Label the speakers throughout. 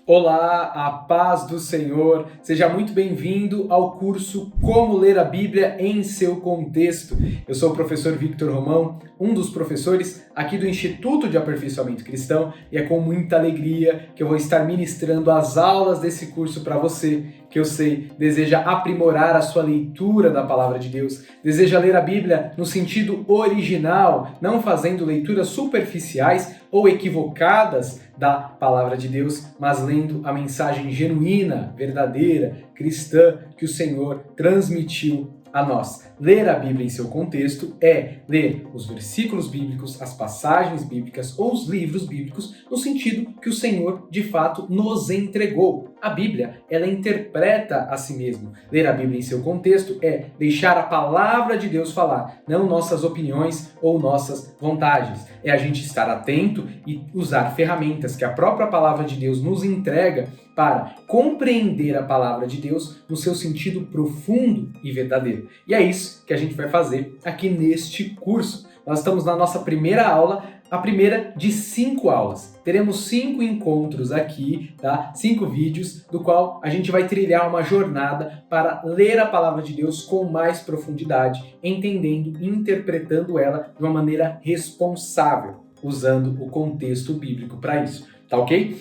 Speaker 1: Olá, a paz do Senhor. Seja muito bem-vindo ao curso Como Ler a Bíblia em seu Contexto. Eu sou o professor Victor Romão, um dos professores aqui do Instituto de Aperfeiçoamento Cristão, e é com muita alegria que eu vou estar ministrando as aulas desse curso para você, que eu sei deseja aprimorar a sua leitura da Palavra de Deus, deseja ler a Bíblia no sentido original, não fazendo leituras superficiais ou equivocadas da Palavra de Deus, mas lendo a mensagem genuína, verdadeira, cristã que o Senhor transmitiu a nós. Ler a Bíblia em seu contexto é ler os versículos bíblicos, as passagens bíblicas ou os livros bíblicos no sentido que o Senhor de fato nos entregou. A Bíblia, ela interpreta a si mesmo. Ler a Bíblia em seu contexto é deixar a palavra de Deus falar, não nossas opiniões ou nossas vontades. É a gente estar atento e usar ferramentas que a própria palavra de Deus nos entrega para compreender a palavra de Deus no seu sentido profundo e verdadeiro. E é isso que a gente vai fazer aqui neste curso. Nós estamos na nossa primeira aula, a primeira de 5 aulas. Teremos 5 encontros aqui, tá? 5 vídeos, do qual a gente vai trilhar uma jornada para ler a palavra de Deus com mais profundidade, entendendo e interpretando ela de uma maneira responsável, usando o contexto bíblico para isso, tá ok?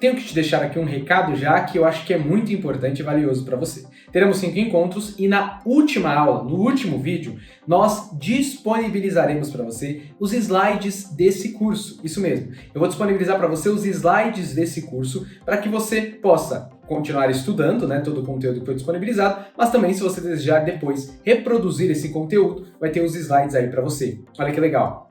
Speaker 1: Tenho que te deixar aqui um recado já que eu acho que é muito importante e valioso para você. Teremos 5 encontros e na última aula, no último vídeo, nós disponibilizaremos para você os slides desse curso. Isso mesmo, eu vou disponibilizar para você os slides desse curso para que você possa continuar estudando, né, todo o conteúdo que foi disponibilizado, mas também, se você desejar depois reproduzir esse conteúdo, vai ter os slides aí para você. Olha que legal!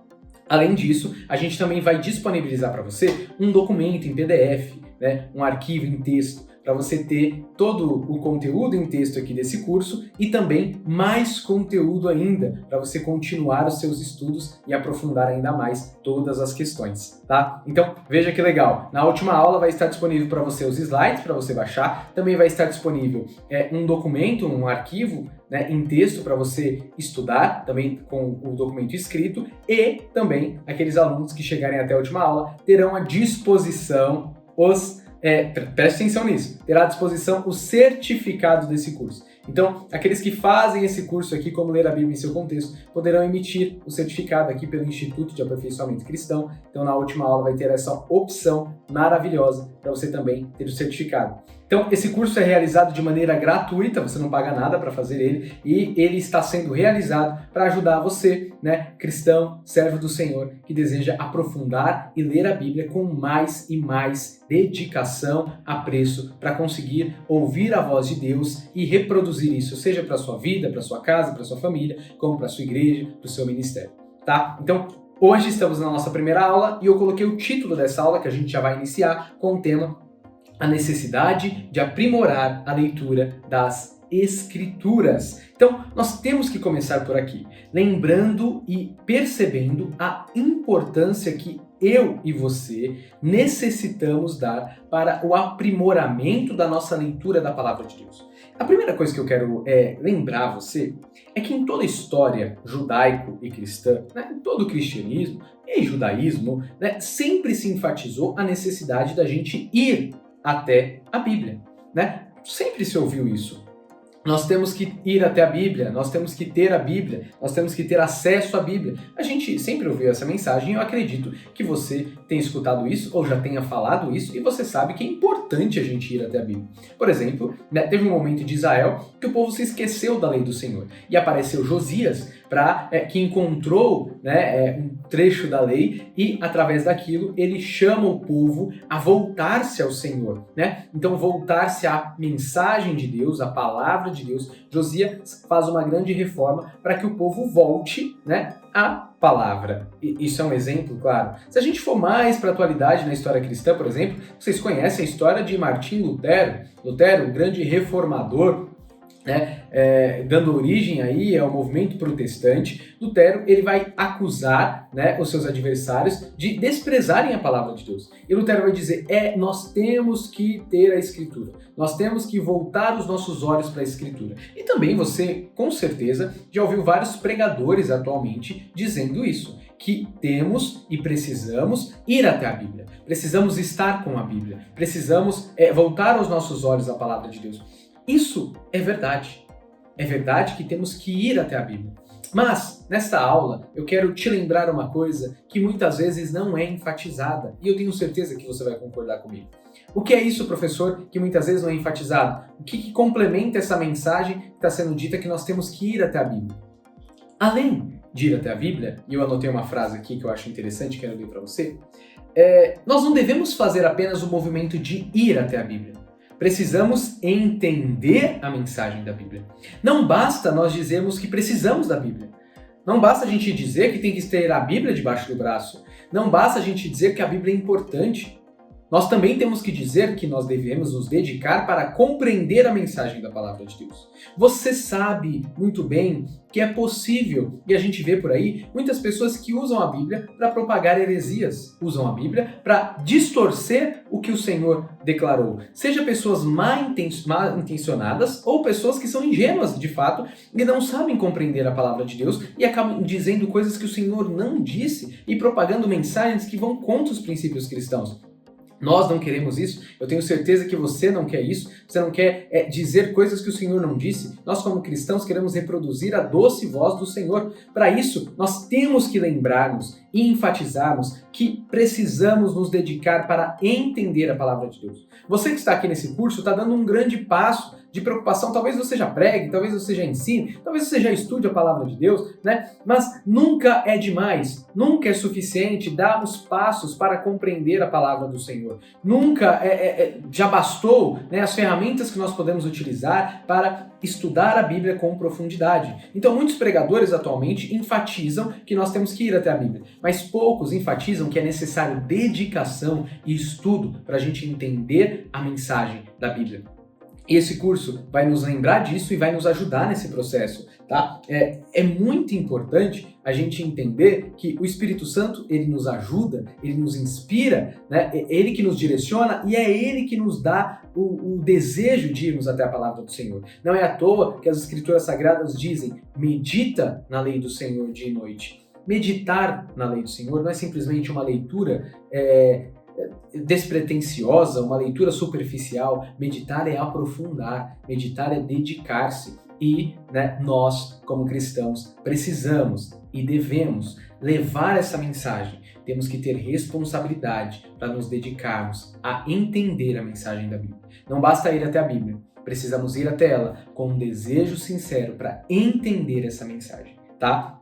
Speaker 1: Além disso, a gente também vai disponibilizar para você um documento em PDF, né, um arquivo em texto, para você ter todo o conteúdo em texto aqui desse curso e também mais conteúdo ainda, para você continuar os seus estudos e aprofundar ainda mais todas as questões, tá? Então, veja que legal, na última aula vai estar disponível para você os slides, para você baixar, também vai estar disponível um documento, um arquivo, né, em texto para você estudar, também com o documento escrito, e também aqueles alunos que chegarem até a última aula terão à disposição preste atenção nisso, terá à disposição os certificados desse curso. Então, aqueles que fazem esse curso aqui, Como Ler a Bíblia em seu Contexto, poderão emitir o certificado aqui pelo Instituto de Aperfeiçoamento Cristão. Então, na última aula vai ter essa opção maravilhosa para você também ter o certificado. Então, esse curso é realizado de maneira gratuita, você não paga nada para fazer ele, e ele está sendo realizado para ajudar você, né, cristão, servo do Senhor, que deseja aprofundar e ler a Bíblia com mais e mais dedicação, apreço, para conseguir ouvir a voz de Deus e reproduzir isso, seja para a sua vida, para a sua casa, para a sua família, como para a sua igreja, para o seu ministério, tá? Então, hoje estamos na nossa primeira aula e eu coloquei o título dessa aula, que a gente já vai iniciar, com o tema a necessidade de aprimorar a leitura das Escrituras. Então, nós temos que começar por aqui, lembrando e percebendo a importância que eu e você necessitamos dar para o aprimoramento da nossa leitura da Palavra de Deus. A primeira coisa que eu quero lembrar você é que em toda a história judaico e cristã, né, em todo o cristianismo e judaísmo, né, sempre se enfatizou a necessidade da gente ir até a Bíblia, né? Sempre se ouviu isso. Nós temos que ir até a Bíblia, nós temos que ter a Bíblia, nós temos que ter acesso à Bíblia. A gente sempre ouviu essa mensagem e eu acredito que você tenha escutado isso ou já tenha falado isso e você sabe que é importante a gente ir até a Bíblia. Por exemplo, né, teve um momento de Israel que o povo se esqueceu da lei do Senhor e apareceu Josias que encontrou, né, um trecho da lei e através daquilo ele chama o povo a voltar-se ao Senhor, né? Então voltar-se à mensagem de Deus, à palavra de Deus. Josias faz uma grande reforma para que o povo volte, né, à palavra. Isso é um exemplo, claro. Se a gente for mais para a atualidade na história cristã, por exemplo, vocês conhecem a história de Martim Lutero. Lutero, o grande reformador, né, dando origem aí ao movimento protestante. Lutero, ele vai acusar, né, os seus adversários de desprezarem a palavra de Deus. E Lutero vai dizer, nós temos que ter a Escritura, nós temos que voltar os nossos olhos para a Escritura. E também você, com certeza, já ouviu vários pregadores atualmente dizendo isso, que temos e precisamos ir até a Bíblia. Precisamos estar com a Bíblia. Precisamos voltar os nossos olhos à palavra de Deus. Isso é verdade. É verdade que temos que ir até a Bíblia. Mas, nesta aula, eu quero te lembrar uma coisa que muitas vezes não é enfatizada. E eu tenho certeza que você vai concordar comigo. O que é isso, professor, que muitas vezes não é enfatizado? O que complementa essa mensagem que está sendo dita que nós temos que ir até a Bíblia? Além de ir até a Bíblia, e eu anotei uma frase aqui que eu acho interessante, quero ler para você, nós não devemos fazer apenas o movimento de ir até a Bíblia. Precisamos entender a mensagem da Bíblia. Não basta nós dizermos que precisamos da Bíblia. Não basta a gente dizer que tem que ter a Bíblia debaixo do braço. Não basta a gente dizer que a Bíblia é importante. Nós também temos que dizer que nós devemos nos dedicar para compreender a mensagem da palavra de Deus. Você sabe muito bem que é possível, e a gente vê por aí, muitas pessoas que usam a Bíblia para propagar heresias, usam a Bíblia para distorcer o que o Senhor declarou. Seja pessoas mal intencionadas ou pessoas que são ingênuas de fato e não sabem compreender a palavra de Deus e acabam dizendo coisas que o Senhor não disse e propagando mensagens que vão contra os princípios cristãos. Nós não queremos isso, eu tenho certeza que você não quer isso, você não quer dizer coisas que o Senhor não disse. Nós, como cristãos, queremos reproduzir a doce voz do Senhor. Para isso, nós temos que lembrarmos e enfatizarmos que precisamos nos dedicar para entender a palavra de Deus. Você que está aqui nesse curso está dando um grande passo de preocupação, talvez você já pregue, talvez você já ensine, talvez você já estude a palavra de Deus, né? Mas nunca é demais, nunca é suficiente dar os passos para compreender a palavra do Senhor. Nunca já bastou, né, as ferramentas que nós podemos utilizar para estudar a Bíblia com profundidade. Então muitos pregadores atualmente enfatizam que nós temos que ir até a Bíblia, mas poucos enfatizam que é necessário dedicação e estudo para a gente entender a mensagem da Bíblia. E esse curso vai nos lembrar disso e vai nos ajudar nesse processo, tá? É muito importante a gente entender que o Espírito Santo, ele nos ajuda, ele nos inspira, né? É ele que nos direciona e é ele que nos dá o desejo de irmos até a palavra do Senhor. Não é à toa que as Escrituras Sagradas dizem: medita na lei do Senhor dia e noite. Meditar na lei do Senhor não é simplesmente uma leitura despretensiosa, uma leitura superficial. Meditar é aprofundar, meditar é dedicar-se. E nós, como cristãos, precisamos e devemos levar essa mensagem. Temos que ter responsabilidade para nos dedicarmos a entender a mensagem da Bíblia. Não basta ir até a Bíblia, precisamos ir até ela com um desejo sincero para entender essa mensagem, tá?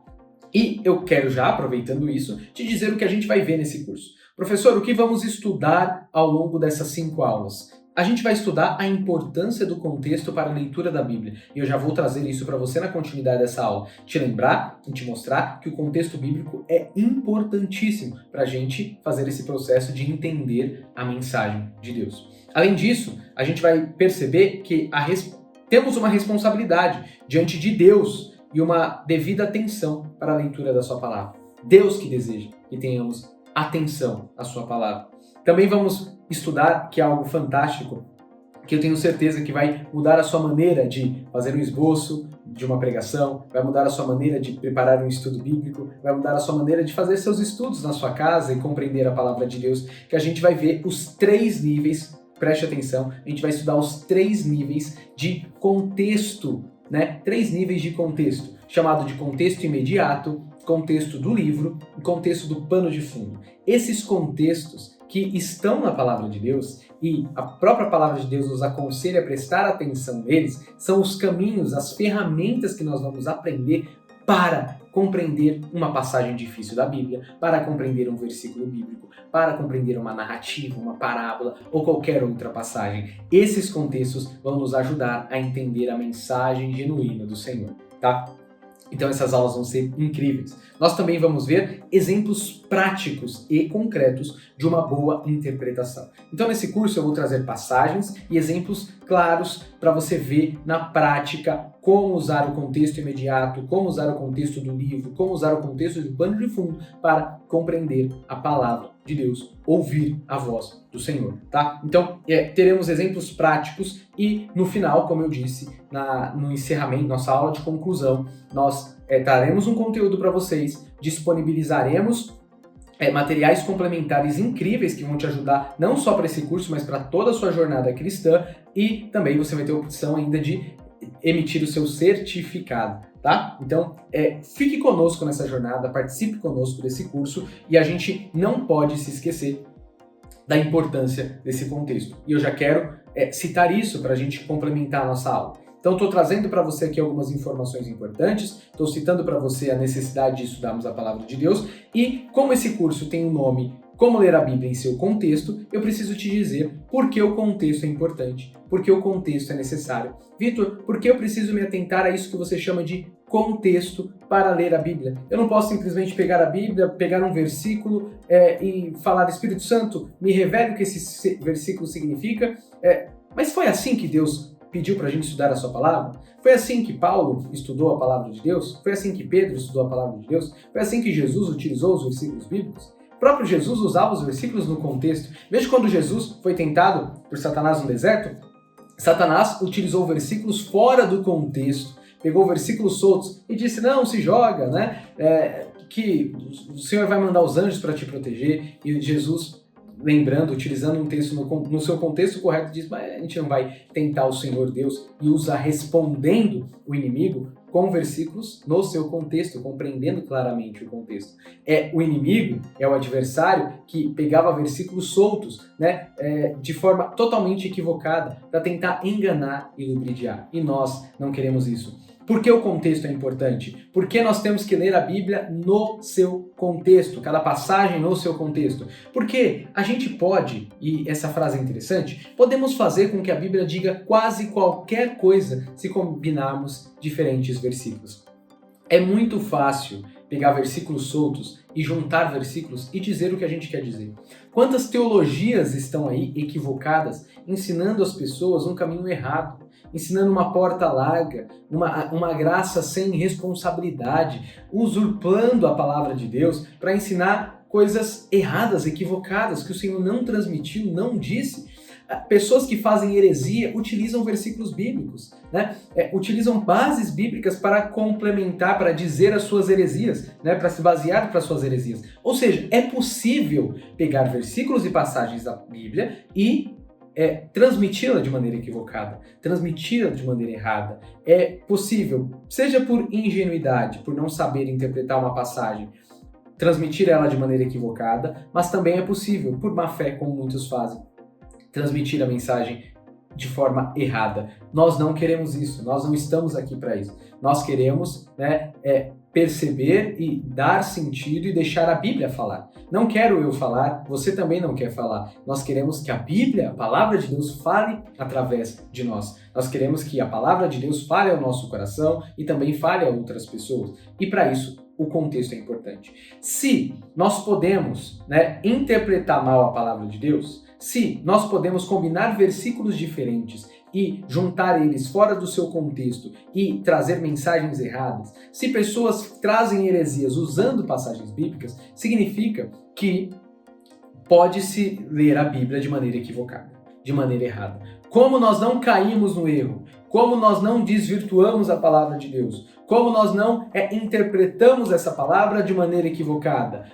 Speaker 1: E eu quero já, aproveitando isso, te dizer o que a gente vai ver nesse curso. Professor, o que vamos estudar ao longo dessas 5 aulas? A gente vai estudar a importância do contexto para a leitura da Bíblia. E eu já vou trazer isso para você na continuidade dessa aula. Te lembrar e te mostrar que o contexto bíblico é importantíssimo para a gente fazer esse processo de entender a mensagem de Deus. Além disso, a gente vai perceber que temos uma responsabilidade diante de Deus e uma devida atenção para a leitura da sua palavra. Deus que deseja que tenhamos atenção à sua palavra. Também vamos estudar, que é algo fantástico, que eu tenho certeza que vai mudar a sua maneira de fazer um esboço de uma pregação, vai mudar a sua maneira de preparar um estudo bíblico, vai mudar a sua maneira de fazer seus estudos na sua casa e compreender a palavra de Deus, que a gente vai ver os 3 níveis, preste atenção, a gente vai estudar os 3 níveis de contexto, 3 níveis de contexto, chamado de contexto imediato, contexto do livro e contexto do pano de fundo. Esses contextos que estão na palavra de Deus e a própria palavra de Deus nos aconselha a prestar atenção neles, são os caminhos, as ferramentas que nós vamos aprender para compreender uma passagem difícil da Bíblia, para compreender um versículo bíblico, para compreender uma narrativa, uma parábola ou qualquer outra passagem. Esses contextos vão nos ajudar a entender a mensagem genuína do Senhor, tá? Então essas aulas vão ser incríveis. Nós também vamos ver exemplos práticos e concretos de uma boa interpretação. Então nesse curso eu vou trazer passagens e exemplos claros para você ver na prática como usar o contexto imediato, como usar o contexto do livro, como usar o contexto do pano de fundo para compreender a palavra de Deus, ouvir a voz do Senhor, tá? Então, teremos exemplos práticos e no final, como eu disse, no encerramento, nossa aula de conclusão, nós traremos um conteúdo para vocês, disponibilizaremos materiais complementares incríveis que vão te ajudar não só para esse curso, mas para toda a sua jornada cristã, e também você vai ter a opção ainda de emitir o seu certificado, tá? Então, fique conosco nessa jornada, participe conosco desse curso, e a gente não pode se esquecer da importância desse contexto. E eu já quero citar isso para a gente complementar a nossa aula. Então, estou trazendo para você aqui algumas informações importantes, estou citando para você a necessidade de estudarmos a Palavra de Deus, e como esse curso tem um nome, Como Ler a Bíblia em Seu Contexto, eu preciso te dizer por que o contexto é importante, por que o contexto é necessário. Vitor, por que eu preciso me atentar a isso que você chama de contexto para ler a Bíblia? Eu não posso simplesmente pegar a Bíblia, pegar um versículo e falar, Espírito Santo, me revele o que esse versículo significa, mas foi assim que Deus pediu para a gente estudar a sua palavra? Foi assim que Paulo estudou a palavra de Deus? Foi assim que Pedro estudou a palavra de Deus? Foi assim que Jesus utilizou os versículos bíblicos? O próprio Jesus usava os versículos no contexto. Mesmo quando Jesus foi tentado por Satanás no deserto, Satanás utilizou versículos fora do contexto, pegou versículos soltos e disse, não, se joga, né? Que o Senhor vai mandar os anjos para te proteger, e Jesus, lembrando, utilizando um texto no seu contexto correto, diz, mas a gente não vai tentar o Senhor Deus, e usa respondendo o inimigo com versículos no seu contexto, compreendendo claramente o contexto. O inimigo, o adversário, que pegava versículos soltos, né, de forma totalmente equivocada, para tentar enganar e ludibriar. E nós não queremos isso. Por que o contexto é importante? Porque nós temos que ler a Bíblia no seu contexto, cada passagem no seu contexto. Porque a gente pode, e essa frase é interessante, podemos fazer com que a Bíblia diga quase qualquer coisa se combinarmos diferentes versículos. É muito fácil pegar versículos soltos e juntar versículos e dizer o que a gente quer dizer. Quantas teologias estão aí equivocadas, ensinando as pessoas um caminho errado, ensinando uma porta larga, uma graça sem responsabilidade, usurpando a palavra de Deus para ensinar coisas erradas, equivocadas, que o Senhor não transmitiu, não disse. Pessoas que fazem heresia utilizam versículos bíblicos, né? Utilizam bases bíblicas para complementar, para dizer as suas heresias, né? Para se basear para suas heresias. Ou seja, é possível pegar versículos e passagens da Bíblia e transmiti-la de maneira equivocada, transmiti-la de maneira errada. É possível, seja por ingenuidade, por não saber interpretar uma passagem, transmitir ela de maneira equivocada, mas também é possível, por má fé, como muitos fazem, transmitir a mensagem de forma errada. Nós não queremos isso, nós não estamos aqui para isso. Nós queremos, perceber e dar sentido e deixar a Bíblia falar. Não quero eu falar, você também não quer falar. Nós queremos que a Bíblia, a palavra de Deus, fale através de nós. Nós queremos que a palavra de Deus fale ao nosso coração e também fale a outras pessoas. E para isso, o contexto é importante. Se nós podemos, interpretar mal a palavra de Deus, se nós podemos combinar versículos diferentes e juntar eles fora do seu contexto e trazer mensagens erradas, se pessoas trazem heresias usando passagens bíblicas, significa que pode-se ler a Bíblia de maneira equivocada, de maneira errada. Como nós não caímos no erro, como nós não desvirtuamos a palavra de Deus, como nós não interpretamos essa palavra de maneira equivocada.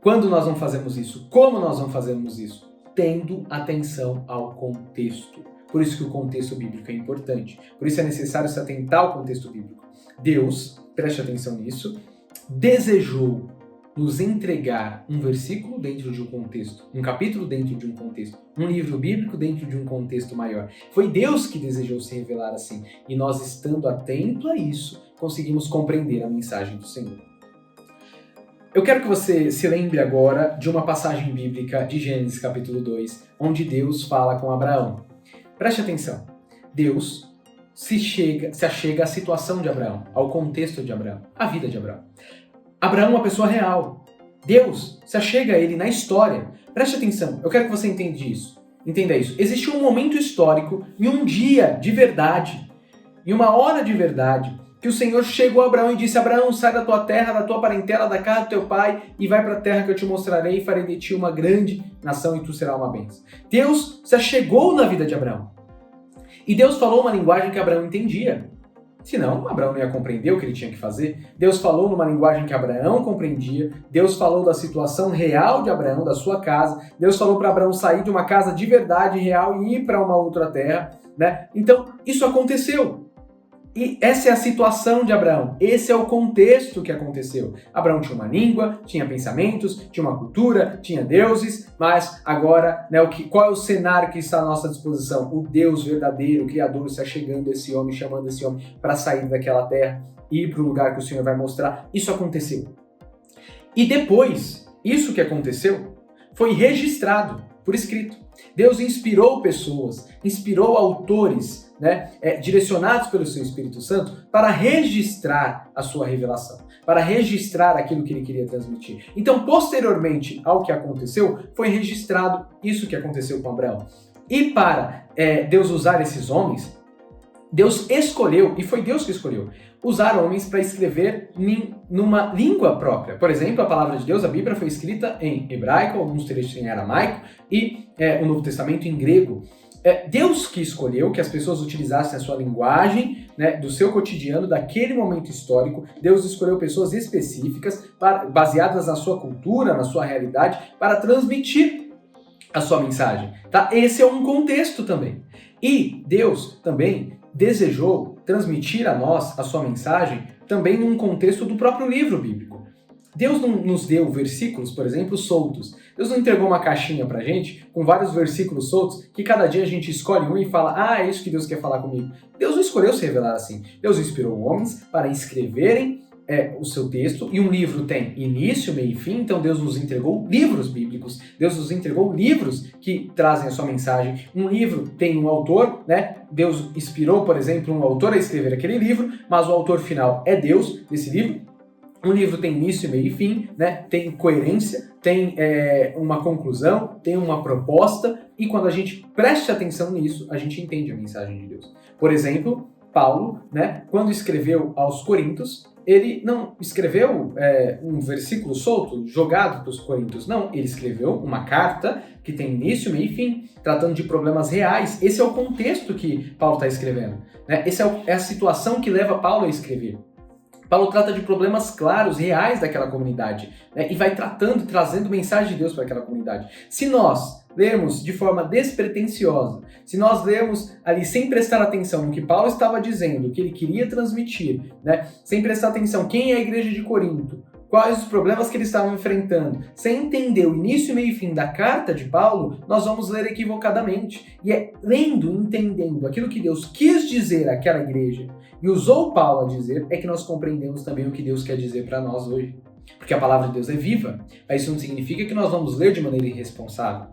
Speaker 1: Quando nós não fazemos isso? Como nós não fazemos isso? Tendo atenção ao contexto. Por isso que o contexto bíblico é importante. Por isso é necessário se atentar ao contexto bíblico. Deus, preste atenção nisso, desejou nos entregar um versículo dentro de um contexto, um capítulo dentro de um contexto, um livro bíblico dentro de um contexto maior. Foi Deus que desejou se revelar assim. E nós, estando atento a isso, conseguimos compreender a mensagem do Senhor. Eu quero que você se lembre agora de uma passagem bíblica de Gênesis capítulo 2, onde Deus fala com Abraão. Preste atenção. Deus se achega à situação de Abraão, ao contexto de Abraão, à vida de Abraão. Abraão é uma pessoa real. Deus se achega a ele na história. Preste atenção, eu quero que você entenda isso. Existiu um momento histórico e um dia de verdade, e uma hora de verdade, que o Senhor chegou a Abraão e disse: Abraão, sai da tua terra, da tua parentela, da casa do teu pai e vai para a terra que eu te mostrarei e farei de ti uma grande nação e tu serás uma bênção. Deus se achegou na vida de Abraão. E Deus falou uma linguagem que Abraão entendia. Senão, Abraão não ia compreender o que ele tinha que fazer. Deus falou numa linguagem que Abraão compreendia. Deus falou da situação real de Abraão, da sua casa. Deus falou para Abraão sair de uma casa de verdade real e ir para uma outra terra, né? Então, isso aconteceu. E essa é a situação de Abraão. Esse é o contexto que aconteceu. Abraão tinha uma língua, tinha pensamentos, tinha uma cultura, tinha deuses, mas agora, né, qual é o cenário que está à nossa disposição? O Deus verdadeiro, o Criador, está chegando esse homem, chamando esse homem para sair daquela terra e ir para o lugar que o Senhor vai mostrar. Isso aconteceu. E depois, isso que aconteceu foi registrado por escrito. Deus inspirou pessoas, inspirou autores, né, direcionados pelo seu Espírito Santo para registrar a sua revelação, para registrar aquilo que ele queria transmitir. Então, posteriormente ao que aconteceu, foi registrado isso que aconteceu com Abraão. E para Deus usar esses homens, Deus escolheu, e foi Deus que escolheu, usar homens para escrever numa língua própria. Por exemplo, a palavra de Deus, a Bíblia, foi escrita em hebraico, alguns trechos em aramaico e o Novo Testamento em grego. Deus que escolheu que as pessoas utilizassem a sua linguagem, né, do seu cotidiano, daquele momento histórico. Deus escolheu pessoas específicas, baseadas na sua cultura, na sua realidade, para transmitir a sua mensagem. Tá? Esse é um contexto também. E Deus também desejou transmitir a nós a sua mensagem também num contexto do próprio livro bíblico. Deus não nos deu versículos, por exemplo, soltos. Deus não entregou uma caixinha pra gente com vários versículos soltos que cada dia a gente escolhe um e fala: é isso que Deus quer falar comigo. Deus não escolheu se revelar assim. Deus inspirou homens para escreverem o seu texto, e um livro tem início, meio e fim, então Deus nos entregou livros bíblicos, Deus nos entregou livros que trazem a sua mensagem. Um livro tem um autor, né? Deus inspirou, por exemplo, um autor a escrever aquele livro, mas o autor final é Deus desse livro. Um livro tem início, meio e fim, né? Tem coerência, tem uma conclusão, tem uma proposta, e quando a gente presta atenção nisso, a gente entende a mensagem de Deus. Por exemplo, Paulo, né, quando escreveu aos Coríntios, ele não escreveu um versículo solto, jogado para os Coríntios, não. Ele escreveu uma carta que tem início, meio e fim, tratando de problemas reais. Esse é o contexto que Paulo está escrevendo, né? Essa é a situação que leva Paulo a escrever. Paulo trata de problemas claros, reais daquela comunidade, né? E vai trazendo mensagem de Deus para aquela comunidade. Se nós lermos de forma despretensiosa, se nós lermos ali sem prestar atenção no que Paulo estava dizendo, o que ele queria transmitir, né? Sem prestar atenção quem é a igreja de Corinto, quais os problemas que eles estavam enfrentando, sem entender o início, meio e fim da carta de Paulo, nós vamos ler equivocadamente. E é lendo, entendendo aquilo que Deus quis dizer àquela igreja e usou Paulo a dizer, é que nós compreendemos também o que Deus quer dizer para nós hoje. Porque a palavra de Deus é viva, mas isso não significa que nós vamos ler de maneira irresponsável.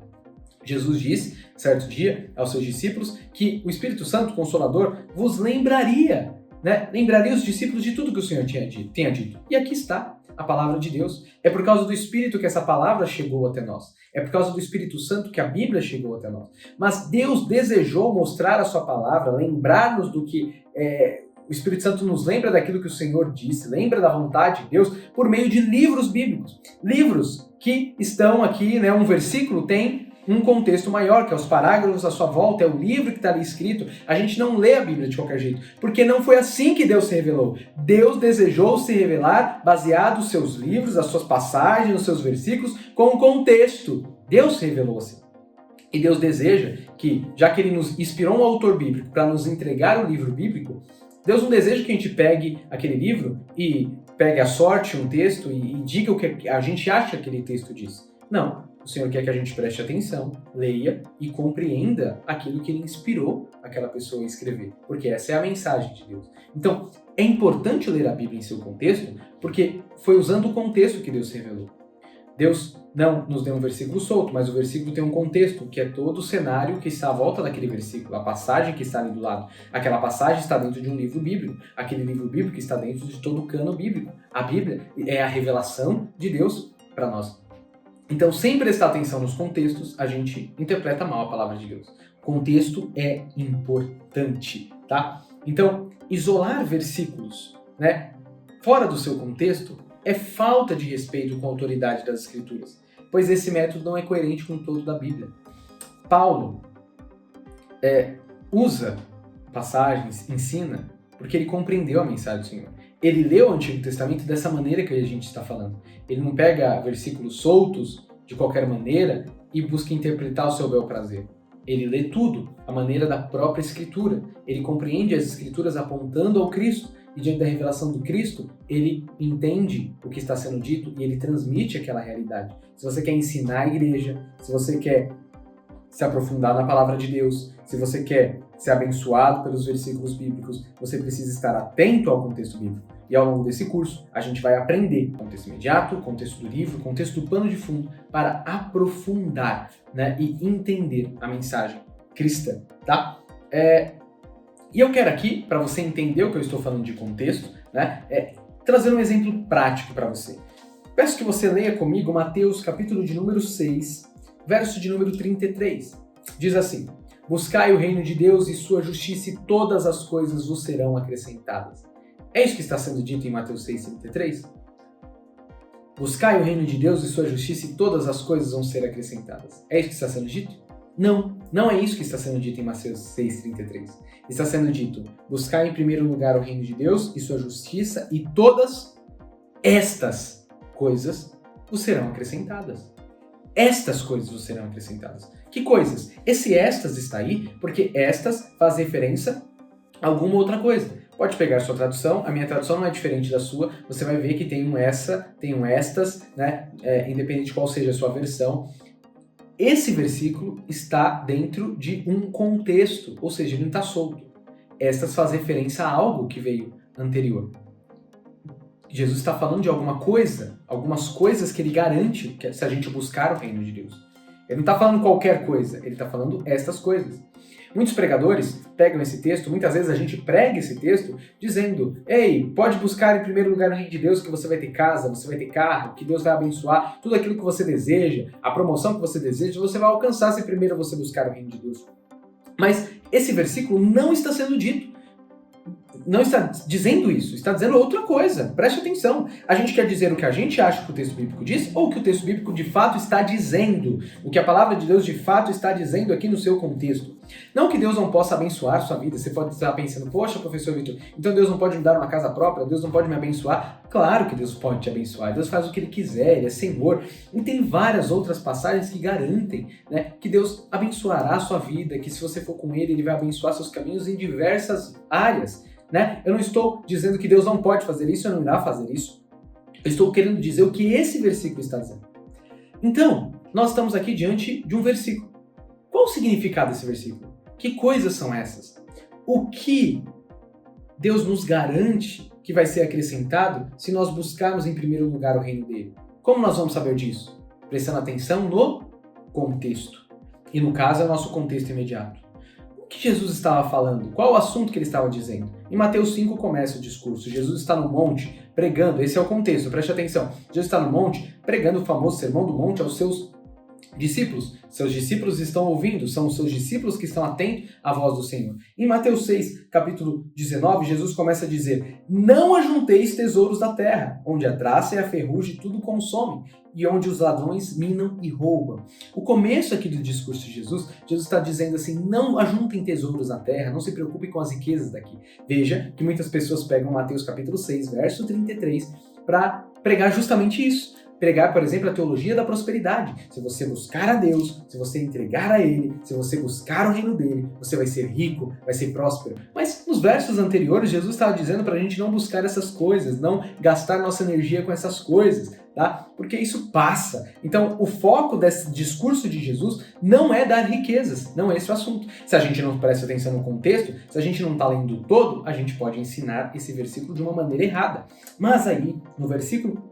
Speaker 1: Jesus disse, certo dia, aos seus discípulos, que o Espírito Santo, Consolador, vos lembraria, né? Lembraria os discípulos de tudo que o Senhor tinha dito. E aqui está a palavra de Deus. É por causa do Espírito que essa palavra chegou até nós. É por causa do Espírito Santo que a Bíblia chegou até nós. Mas Deus desejou mostrar a sua palavra, lembrar-nos do que o Espírito Santo nos lembra daquilo que o Senhor disse, lembra da vontade de Deus por meio de livros bíblicos. Livros que estão aqui, né? Um versículo tem um contexto maior, que é os parágrafos à sua volta, é o livro que está ali escrito. A gente não lê a Bíblia de qualquer jeito, porque não foi assim que Deus se revelou. Deus desejou se revelar baseado nos seus livros, as suas passagens, nos seus versículos, com um contexto. Deus se revelou assim. E Deus deseja que, já que Ele nos inspirou um autor bíblico para nos entregar o livro bíblico, Deus não deseja que a gente pegue aquele livro e pegue à sorte um texto e diga o que a gente acha que aquele texto diz. Não. O Senhor quer que a gente preste atenção, leia e compreenda aquilo que Ele inspirou aquela pessoa a escrever, porque essa é a mensagem de Deus. Então, é importante ler a Bíblia em seu contexto, porque foi usando o contexto que Deus se revelou. Deus não nos deu um versículo solto, mas o versículo tem um contexto, que é todo o cenário que está à volta daquele versículo, a passagem que está ali do lado. Aquela passagem está dentro de um livro bíblico, aquele livro bíblico está dentro de todo o cano bíblico. A Bíblia é a revelação de Deus para nós. Então, sem prestar atenção nos contextos, a gente interpreta mal a palavra de Deus. Contexto é importante, tá? Então, isolar versículos né, fora do seu contexto, é falta de respeito com a autoridade das Escrituras, pois esse método não é coerente com o todo da Bíblia. Paulo usa passagens, ensina, porque ele compreendeu a mensagem do Senhor. Ele leu o Antigo Testamento dessa maneira que a gente está falando. Ele não pega versículos soltos, de qualquer maneira, e busca interpretar ao seu bel prazer. Ele lê tudo, a maneira da própria Escritura. Ele compreende as Escrituras apontando ao Cristo, e diante da revelação do Cristo, ele entende o que está sendo dito e ele transmite aquela realidade. Se você quer ensinar a igreja, se você quer se aprofundar na palavra de Deus, se você quer ser abençoado pelos versículos bíblicos, você precisa estar atento ao contexto bíblico. E ao longo desse curso, a gente vai aprender o contexto imediato, o contexto do livro, o contexto do pano de fundo, para aprofundar, né, e entender a mensagem cristã, tá? E eu quero aqui, para você entender o que eu estou falando de contexto, né, trazer um exemplo prático para você. Peço que você leia comigo Mateus, capítulo de número 6, verso de número 33. Diz assim: buscai o reino de Deus e sua justiça e todas as coisas vos serão acrescentadas. É isso que está sendo dito em Mateus 6,33? Buscai o reino de Deus e sua justiça e todas as coisas vão ser acrescentadas. É isso que está sendo dito? Não, não é isso que está sendo dito em Mateus 6,33. Está sendo dito: buscai em primeiro lugar o reino de Deus e sua justiça e todas estas coisas vos serão acrescentadas. Estas coisas vos serão acrescentadas. Que coisas? Esse estas está aí porque estas faz referência a alguma outra coisa. Pode pegar a sua tradução, a minha tradução não é diferente da sua, você vai ver que tem um essa, tem um estas, né? Independente de qual seja a sua versão. Esse versículo está dentro de um contexto, ou seja, ele não está solto. Estas faz referência a algo que veio anterior. Jesus está falando de alguma coisa, algumas coisas que ele garante que se a gente buscar o reino de Deus. Ele não está falando qualquer coisa, ele está falando estas coisas. Muitos pregadores pegam esse texto, muitas vezes a gente prega esse texto dizendo: ei, pode buscar em primeiro lugar o reino de Deus, que você vai ter casa, você vai ter carro, que Deus vai abençoar, tudo aquilo que você deseja, a promoção que você deseja, você vai alcançar se primeiro você buscar o reino de Deus. Mas esse versículo não está sendo dito. Não está dizendo isso, está dizendo outra coisa. Preste atenção. A gente quer dizer o que a gente acha que o texto bíblico diz ou o que o texto bíblico de fato está dizendo. O que a palavra de Deus de fato está dizendo aqui no seu contexto. Não que Deus não possa abençoar sua vida. Você pode estar pensando: poxa, professor Vitor, então Deus não pode me dar uma casa própria? Deus não pode me abençoar? Claro que Deus pode te abençoar. Deus faz o que Ele quiser, Ele é Senhor. E tem várias outras passagens que garantem, né, que Deus abençoará a sua vida, que se você for com Ele, Ele vai abençoar seus caminhos em diversas áreas. Né? Eu não estou dizendo que Deus não pode fazer isso, ou não irá fazer isso. Eu estou querendo dizer o que esse versículo está dizendo. Então, nós estamos aqui diante de um versículo. Qual o significado desse versículo? Que coisas são essas? O que Deus nos garante que vai ser acrescentado se nós buscarmos em primeiro lugar o reino dele? Como nós vamos saber disso? Prestando atenção no contexto. E no caso é o nosso contexto imediato. O que Jesus estava falando? Qual o assunto que ele estava dizendo? Em Mateus 5 começa o discurso. Jesus está no monte pregando, esse é o contexto, preste atenção. Jesus está no monte pregando o famoso Sermão do Monte aos seus discípulos. Seus discípulos estão ouvindo, são os seus discípulos que estão atentos à voz do Senhor. Em Mateus 6, capítulo 19, Jesus começa a dizer: não ajunteis tesouros da terra, onde a traça e a ferrugem tudo consomem, e onde os ladrões minam e roubam. O começo aqui do discurso de Jesus está dizendo assim: não ajuntem tesouros na terra, não se preocupe com as riquezas daqui. Veja que muitas pessoas pegam Mateus capítulo 6, verso 33, para pregar justamente isso. Pregar, por exemplo, a teologia da prosperidade. Se você buscar a Deus, se você entregar a Ele, se você buscar o reino dele, você vai ser rico, vai ser próspero. Mas nos versos anteriores, Jesus estava dizendo para a gente não buscar essas coisas, não gastar nossa energia com essas coisas, tá? Porque isso passa. Então, o foco desse discurso de Jesus não é dar riquezas, não é esse o assunto. Se a gente não presta atenção no contexto, se a gente não está lendo o todo, a gente pode ensinar esse versículo de uma maneira errada. Mas aí, no versículo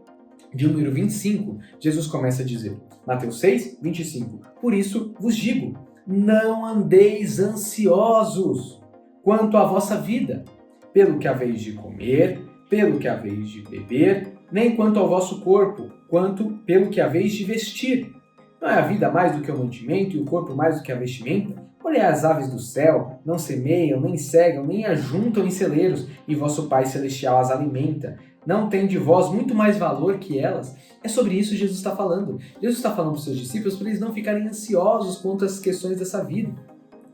Speaker 1: de número 25, Jesus começa a dizer, Mateus 6, 25, por isso vos digo, não andeis ansiosos quanto à vossa vida, pelo que haveis de comer, pelo que haveis de beber, nem quanto ao vosso corpo, quanto pelo que haveis de vestir. Não é a vida mais do que o mantimento e o corpo mais do que a vestimenta? Olhai as aves do céu, não semeiam, nem cegam, nem ajuntam em celeiros, e vosso Pai Celestial as alimenta. Não tem de vós muito mais valor que elas? É sobre isso que Jesus está falando. Jesus está falando para os seus discípulos para eles não ficarem ansiosos quanto às questões dessa vida,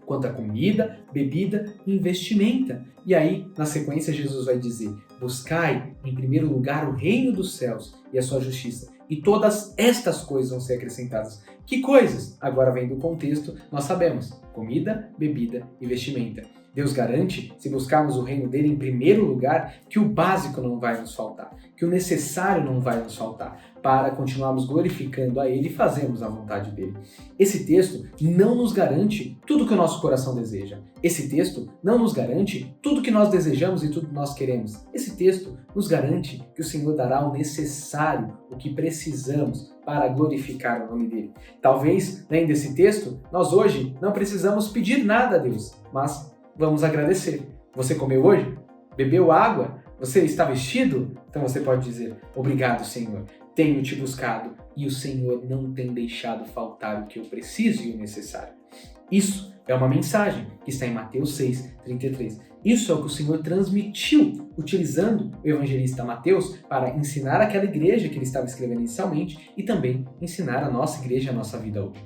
Speaker 1: quanto a comida, bebida e investimenta. E aí, na sequência, Jesus vai dizer: buscai em primeiro lugar o reino dos céus e a sua justiça, e todas estas coisas vão ser acrescentadas. Que coisas? Agora vem do contexto, nós sabemos: comida, bebida e vestimenta. Deus garante, se buscarmos o reino dele em primeiro lugar, que o básico não vai nos faltar, que o necessário não vai nos faltar, para continuarmos glorificando a ele e fazermos a vontade dele. Esse texto não nos garante tudo que o nosso coração deseja. Esse texto não nos garante tudo que nós desejamos e tudo que nós queremos. Esse texto nos garante que o Senhor dará o necessário, o que precisamos para glorificar o nome dele. Talvez, lendo esse texto, nós hoje não precisamos pedir nada a Deus, mas vamos agradecer. Você comeu hoje? Bebeu água? Você está vestido? Então você pode dizer: obrigado, Senhor. Tenho te buscado e o Senhor não tem deixado faltar o que eu preciso e o necessário. Isso é uma mensagem que está em Mateus 6:33. Isso é o que o Senhor transmitiu utilizando o evangelista Mateus para ensinar aquela igreja que ele estava escrevendo inicialmente e também ensinar a nossa igreja, a nossa vida hoje.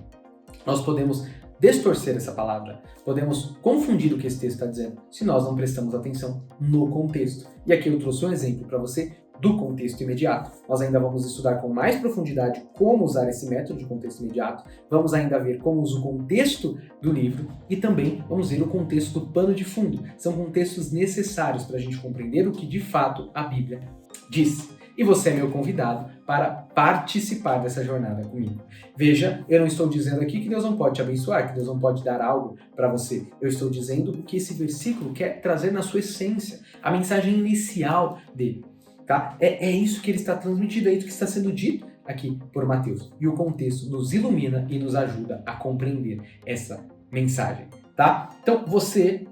Speaker 1: Nós podemos distorcer essa palavra, podemos confundir o que esse texto está dizendo se nós não prestamos atenção no contexto. E aqui eu trouxe um exemplo para você do contexto imediato. Nós ainda vamos estudar com mais profundidade como usar esse método de contexto imediato, vamos ainda ver como usa o contexto do livro e também vamos ver o contexto do pano de fundo. São contextos necessários para a gente compreender o que de fato a Bíblia diz. E você é meu convidado para participar dessa jornada comigo. Veja, eu não estou dizendo aqui que Deus não pode te abençoar, que Deus não pode dar algo para você. Eu estou dizendo o que esse versículo quer trazer na sua essência, a mensagem inicial dele. Tá? É isso que ele está transmitindo, é isso que está sendo dito aqui por Mateus. E o contexto nos ilumina e nos ajuda a compreender essa mensagem. Tá? Então, você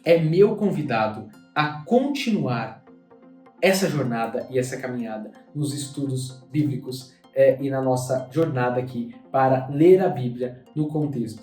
Speaker 1: é meu convidado a continuar essa jornada e essa caminhada nos estudos bíblicos e na nossa jornada aqui para ler a Bíblia no contexto.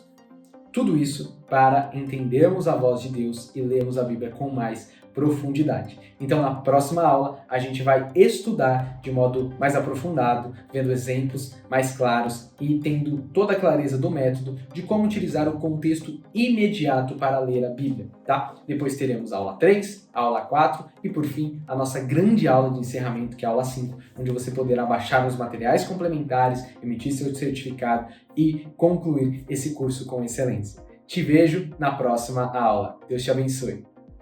Speaker 1: Tudo isso para entendermos a voz de Deus e lermos a Bíblia com mais profundidade. Então, na próxima aula, a gente vai estudar de modo mais aprofundado, vendo exemplos mais claros e tendo toda a clareza do método de como utilizar o contexto imediato para ler a Bíblia, tá? Depois teremos a aula 3, a aula 4 e, por fim, a nossa grande aula de encerramento, que é a aula 5, onde você poderá baixar os materiais complementares, emitir seu certificado e concluir esse curso com excelência. Te vejo na próxima aula. Deus te abençoe.